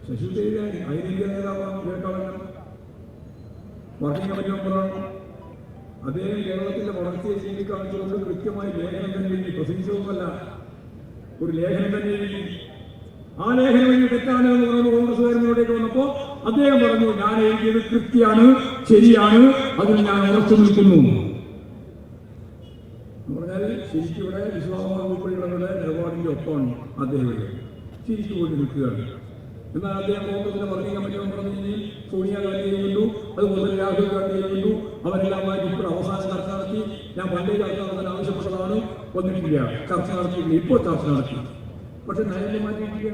ശശി തരൂർ അഖിലേന്ത്യാ നേതാവാണ്, കേൾക്കാവുന്ന working committee മെമ്പറാണ്. അദ്ദേഹം കേരളത്തിന്റെ വളർച്ചയെ ചൂണ്ടിക്കാണിച്ചുകൊണ്ട് കൃത്യമായി ലേഖനം തന്നെ എഴുതി, പ്രസംഗിച്ചതൊന്നുമല്ല, ഒരു ലേഖനം തന്നെ എഴുതി. ആ ലേഖനം എഴുതി തെറ്റാണ് എന്ന് പറഞ്ഞു കോൺഗ്രസ്സുകാരനോടേക്ക് വന്നപ്പോൾ അദ്ദേഹം പറഞ്ഞു, ഞാൻ എഴുതിയത് കൃത്യമാണ്, ശരിയാണ്, അതിൽ ഞാൻ ഉറച്ചു നിൽക്കുന്നു എന്ന് പറഞ്ഞാൽ ശരിക്കും ഇവിടെ വിശ്വാസങ്ങൾ ഉൾപ്പെടെയുള്ളവരുടെ നിലപാടിന്റെ ഒപ്പമാണ് അദ്ദേഹം ശരിക്കും കൊണ്ട് നിൽക്കുകയാണ്. എന്നാൽ അദ്ദേഹം കോൺഗ്രസിന്റെ വർക്കിംഗ് കമ്മിറ്റി മെമ്പർ സോണിയാഗാന്ധിയെ കണ്ടു, അതുപോലെ രാഹുൽ ഗാന്ധിയെ കണ്ടു, അവരെല്ലാമായിട്ട് ഇപ്പോൾ അവസാന ചർച്ച നടത്തി. ഞാൻ പണ്ടേ ചർച്ച നടത്താൻ ആവശ്യപ്പെട്ടതാണ്, വന്നിട്ടില്ല, ചർച്ച നടത്തിയില്ല, ഇപ്പോൾ ചർച്ച നടത്തി. പക്ഷെ നയത്തെ മാറ്റിയിട്ടില്ല.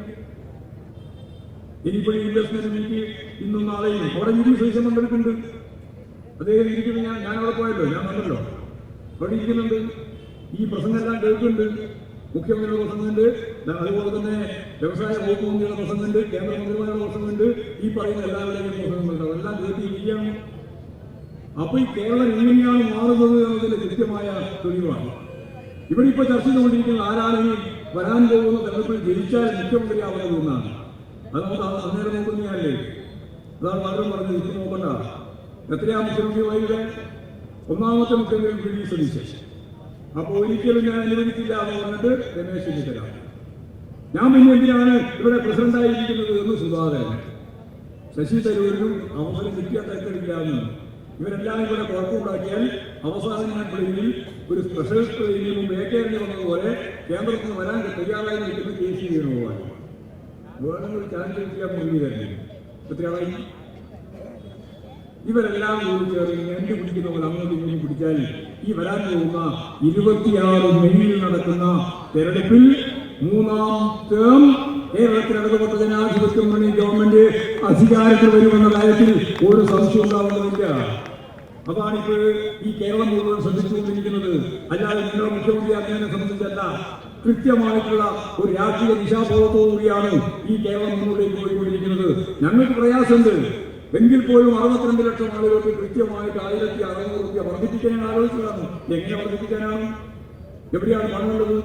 ഇനിയിപ്പോൾ ഇൻവെസ്റ്റ്മെന്റ് മീറ്റ് ഇന്നും നാളെയും അവിടെ ശേഷം പങ്കെടുക്കുന്നുണ്ട്. അദ്ദേഹം ഇരിക്കുന്നത് ഞാൻ അവിടെ പോയല്ലോ, ഞാൻ കണ്ടല്ലോ, അവിടെ ഇരിക്കുന്നുണ്ട്. ഈ പ്രസംഗമെല്ലാം കേൾക്കുന്നുണ്ട്. മുഖ്യമന്ത്രിയുടെ പ്രസംഗമുണ്ട്, അതുപോലെ തന്നെ വ്യവസായ വകുപ്പ് മന്ത്രിയുടെ പ്രസംഗമുണ്ട്, കേന്ദ്രമന്ത്രിമാരുടെ പ്രസംഗമുണ്ട്, ഈ പറയുന്ന എല്ലാവരുടെയും പ്രസംഗങ്ങളുണ്ട്. അതെല്ലാം കേട്ടിരിക്കുകയാണ്. അപ്പൊ ഈ കേരളം എങ്ങനെയാണ് മാറുന്നത് എന്നതിന്റെ കൃത്യമായ തെളിവാണ്. ഇവിടെ ഇപ്പൊ ചർച്ച ചെയ്തുകൊണ്ടിരിക്കുന്ന ആരാണ് ഈ വരാൻ പോകുന്ന തെരഞ്ഞെടുപ്പിൽ ജയിച്ചാൽ മുഖ്യമന്ത്രിയാവുന്നത് എന്നാണ്. അത് നമുക്ക് അന്നേരം നോക്കുന്നതല്ലേ. അതാണ് പലരും പറഞ്ഞത്, ഇത് നോക്കണ്ട. എത്രയാ മുഖ്യമന്ത്രി വൈകിട്ട്? ഒന്നാമത്തെ മുഖ്യമന്ത്രി വി ഡി സതീശൻ. അപ്പോൾ ഒരിക്കലും ഞാൻ അനുവദിക്കില്ല എന്ന് പറഞ്ഞിട്ട് രമേശ് ചെന്നിത്തല. ഞാൻ പിന്നെ എന്തിനാണ് ഇവിടെ പ്രസിഡന്റായിരിക്കുന്നത് എന്ന് സുധാകരൻ. ശശി തരൂരിനും അവസരം കിട്ടിയാൽ തരത്തിലില്ല എന്ന്. ഇവരെല്ലാം ഇവിടെ കുഴപ്പമുണ്ടാക്കിയാൽ അവസാനം ഞാൻ പ്ലെയിനിൽ ഒരു സ്പെഷ്യൽ ട്രെയിനിൽ മുമ്പ് ഏക്കേറിന് വന്നതുപോലെ കേന്ദ്രത്തിൽ നിന്ന് വരാൻ തയ്യാറായി നിൽക്കുന്ന KC വേണുഗോപാൽ. വേണമെങ്കിൽ ചാൻസ് കിട്ടിയാൽ മുഴുവൻ എത്രയാളായി? ഇവരെല്ലാം കൂടി ചേർന്ന് എന്റെ പിടിക്കുന്ന പോലെ അങ്ങോട്ടും ഇങ്ങോട്ടും പിടിച്ചാൽ ഈ വരാൻ പോകുന്ന 26 മെയ്യിൽ നടക്കുന്ന തെരഞ്ഞെടുപ്പിൽ 3ാം ടേം കേരളത്തിൽ ഇടതുപക്ഷ ജനാധിപത്യ മുന്നണി ഗവൺമെന്റ് അധികാരത്തിൽ വരുമെന്ന കാര്യത്തിൽ ഒരു സംശയം ഉണ്ടാവുന്നതില്ല. അതാണിപ്പോൾ ഈ കേരളം മുഴുവൻ ശ്രദ്ധിച്ചുകൊണ്ടിരിക്കുന്നത്. അല്ലാതെ നിങ്ങളുടെ മുഖ്യമന്ത്രി അങ്ങനെ സംബന്ധിച്ചല്ല, കൃത്യമായിട്ടുള്ള ഒരു രാഷ്ട്രീയ ദിശാബോധത്തോടുകൂടിയാണ് ഈ കേരളം മുന്നോട്ടേക്ക് പോയിക്കൊണ്ടിരിക്കുന്നത്. ഞങ്ങൾക്ക് പ്രയാസമുണ്ട്, എങ്കിൽ പോലും 62 ലക്ഷം ആളുകൾക്ക് കൃത്യമായിട്ട് 1600 രൂപ വർദ്ധിപ്പിക്കാനാണ് ആലോചിച്ചതാണ്. എങ്ങനെ വർദ്ധിപ്പിക്കാനാണ്? എവിടെയാണ് പണമുള്ളത്?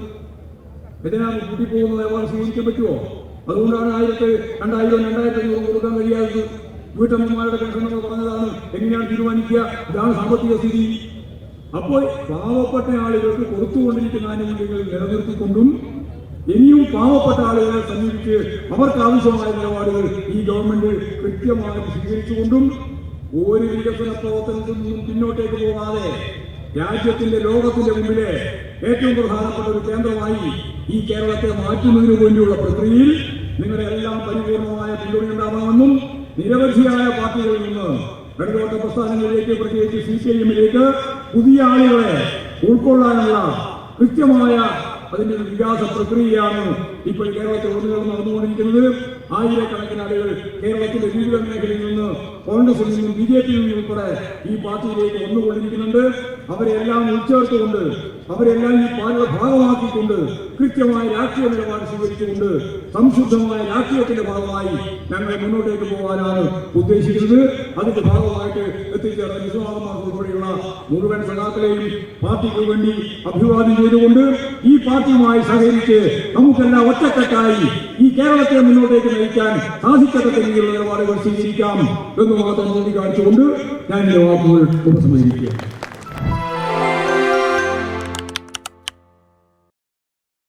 എന്തിനാണ് കൂട്ടിപ്പോകുന്ന നിലപാട് സ്വീകരിക്കാൻ പറ്റുമോ? അതുകൊണ്ടാണ് 1000, 2000, 2500 കൊടുക്കാൻ കഴിയാത്തത്. വീട്ടമ്മമാരുടെ പെൻഷൻ നമ്മൾ പറഞ്ഞതാണ്. എങ്ങനെയാണ് തീരുമാനിക്കുക? ഇതാണ് സാമ്പത്തിക സ്ഥിതി. അപ്പോൾ പാവപ്പെട്ട ആളുകൾക്ക് കൊടുത്തുകൊണ്ടിരിക്കുന്ന ആനുകൂല്യങ്ങൾ നിലനിർത്തിക്കൊണ്ടും ഇനിയും പാവപ്പെട്ട ആളുകളെ സമീപിച്ച് അവർക്ക് ആവശ്യമായ നിലപാടുകൾ ഈ ഗവൺമെന്റ് കൃത്യമായിട്ട് സ്വീകരിച്ചുകൊണ്ടും ഒരു വികസന പ്രവർത്തനത്തിൽ നിന്നും പിന്നോട്ടേക്ക് പോകാതെ രാജ്യത്തിന്റെ ലോകത്തിന്റെ മുമ്പിലെ ഏറ്റവും പ്രധാനപ്പെട്ട ഒരു കേന്ദ്രമായി ഈ കേരളത്തെ മാറ്റുന്നതിനു വേണ്ടിയുള്ള പ്രക്രിയയിൽ നിങ്ങളുടെ എല്ലാം പരിപൂർണമായ പിന്തുണയുണ്ടാവണമെന്നും നിരവധിയായ പാർട്ടികളിൽ നിന്ന് ഇടതുപക്ഷ പ്രസ്ഥാനങ്ങളിലേക്ക്, പ്രത്യേകിച്ച് CPIM-ലേക്ക് പുതിയ ആളുകളെ ഉൾക്കൊള്ളാനുള്ള കൃത്യമായ അതിന്റെ ഒരു വികാസ പ്രക്രിയയാണ് ഇപ്പോൾ കേരളത്തിൽ ഉടനീളം നടന്നുകൊണ്ടിരിക്കുന്നത്. ആയിരക്കണക്കിന് ആളുകൾ കേരളത്തിന്റെ വിവിധ മേഖലയിൽ നിന്ന് കോൺഗ്രസിൽ നിന്നും BJP-യിൽ നിന്നും ഉൾപ്പെടെ ഈ പാർട്ടിയിലേക്ക് വന്നുകൊണ്ടിരിക്കുന്നുണ്ട്. അവരെല്ലാം ഉൾച്ചേർത്തുകൊണ്ട്, അവരെല്ലാം ഈ പാർട്ടിയുടെ ഭാഗമാക്കിക്കൊണ്ട് കൃത്യമായ രാഷ്ട്രീയ നിലപാട് സ്വീകരിച്ചുകൊണ്ട് സംശുദ്ധമായ രാഷ്ട്രീയത്തിന്റെ ഭാഗമായി ഞങ്ങൾ മുന്നോട്ടേക്ക് പോകാനാണ് ഉദ്ദേശിക്കുന്നത്. അതിന്റെ ഭാഗമായിട്ട് എത്തിച്ചേർന്ന വിശ്വാസമാർഗം ഉൾപ്പെടെയുള്ള മുഴുവൻ സഖാക്കളെയും പാർട്ടിക്ക് വേണ്ടി അഭിവാദ്യം ചെയ്തുകൊണ്ട് ഈ പാർട്ടിയുമായി സഹകരിച്ച് നമുക്കെല്ലാം ഒറ്റക്കെട്ടായി ഈ കേരളത്തെ മുന്നോട്ടേക്ക് നയിക്കാൻ സാധിക്കത്തക്ക രീതിയിലുള്ള നിലപാടുകൾ സ്വീകരിക്കാം എന്ന് മാത്രം ചൂണ്ടിക്കാണിച്ചുകൊണ്ട് ഞാൻ എന്റെ വാക്കുകൾ ഉപസംഹരിക്കുക.